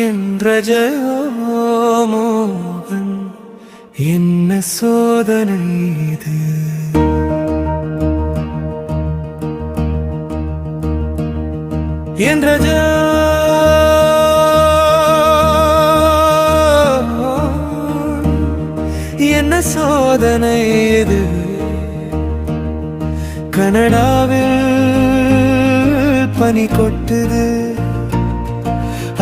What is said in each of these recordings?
என்ற ஜெயமோகன் என்ன சோதனை இது? என்ற என்ன சோதனை இது? கனடாவில் பனி கொட்டுது,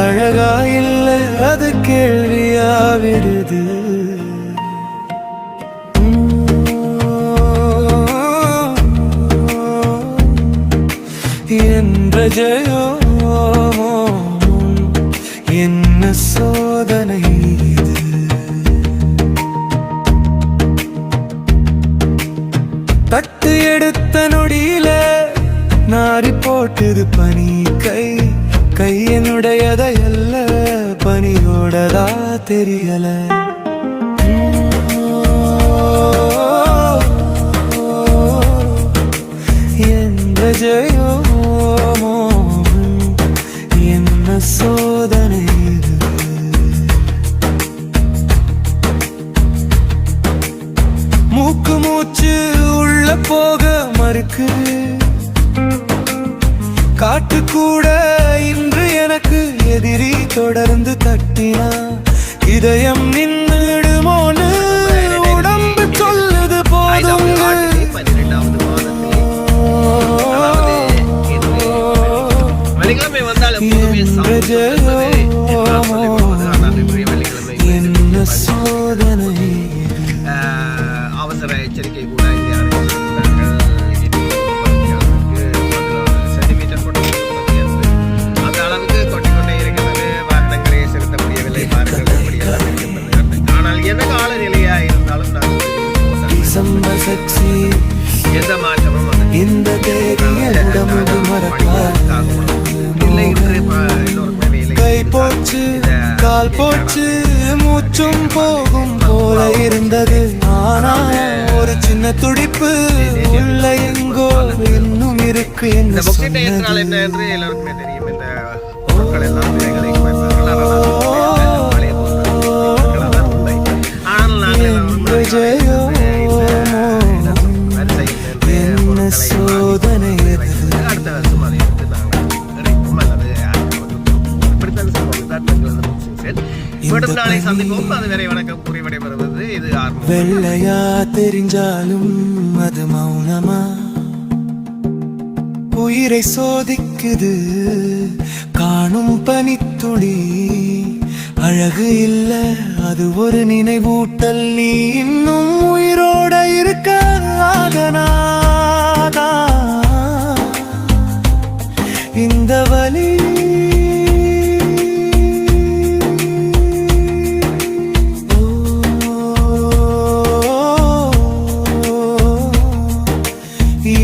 அழகா இல்ல அது கேள்வியா விடுது. என்ற ஜெயோ என்ன சோதனை இது? தட்டு எடுத்த நொடியில நாரி போட்டுது பனி கை என்னுடையதையல்ல, பனியோடதா தெரியல. என்ற ஜெயோ என்ன சோதனை இது? மூக்கு மூச்சு உள்ள போக மறுக்கு, காட்டு கூட இன்று எனக்கு எதிரி தொடர்ந்து தட்டினா, இதயம் நின்றுடுமோன்னு உடம்பு சொல்லுது போதுங்கள். என்ன சோதனை? அவசர எச்சரிக்கை கூட அந்த அளவுக்கு கொட்டிக்கொண்டே இருக்கிறது. வாகனங்களை செலுத்த முடியவில்லை. ஆனால் என்ன காலநிலையா இருந்தாலும் எந்த மாற்றமும் இந்த கை போச்சு கால் போச்சு, மூச்சும் போகும் போல இருந்தது. ஆனா ஒரு சின்ன துடிப்பு உள்ள எங்கோ இன்னும் இருக்கு. என்ன என்று எல்லாருக்குமே தெரியும். இந்த பொருட்கள் எல்லாம் விலைகளை சோதனை அடுத்த வருஷம் அதை எடுத்து நாளை சந்திப்போம். அதுவரை வணக்கம் கூறி விடைபெறுவது இது. வெள்ளையா தெரிஞ்சாலும் அது மௌனமா உயிரை சோதிக்குது. காணும் பனித்துளி அழகு இல்ல, அது ஒரு நினைவூட்டல். நீ இன்னும் உயிரோட இருக்க ஆகனாதா இந்த வலி.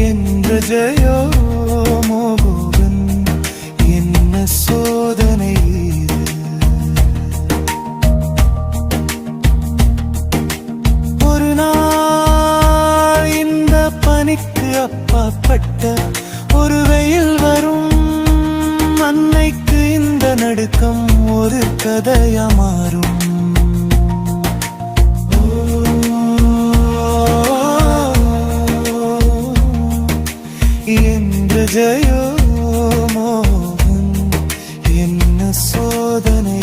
என்ற ஜெயோ மோகன் என்ன சோதனை இது? ஒரு நாள் இந்த பனிக்கு அப்பாற்பட்ட ஒரு வெயில் வரும். அன்னைக்கு இந்த நடுக்கம் ஒரு கதையா மாறும். என்ற ஜெயோ மோகன் என்ன சோதனை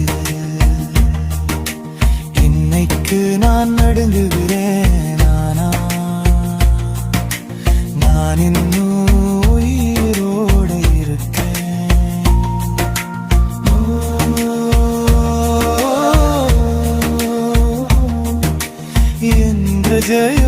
இது? இன்னைக்கு நான் நடுங்குகிறேன். நான் இன்னும் உயிரோட இருக்கேன். என்ற ஜெயோ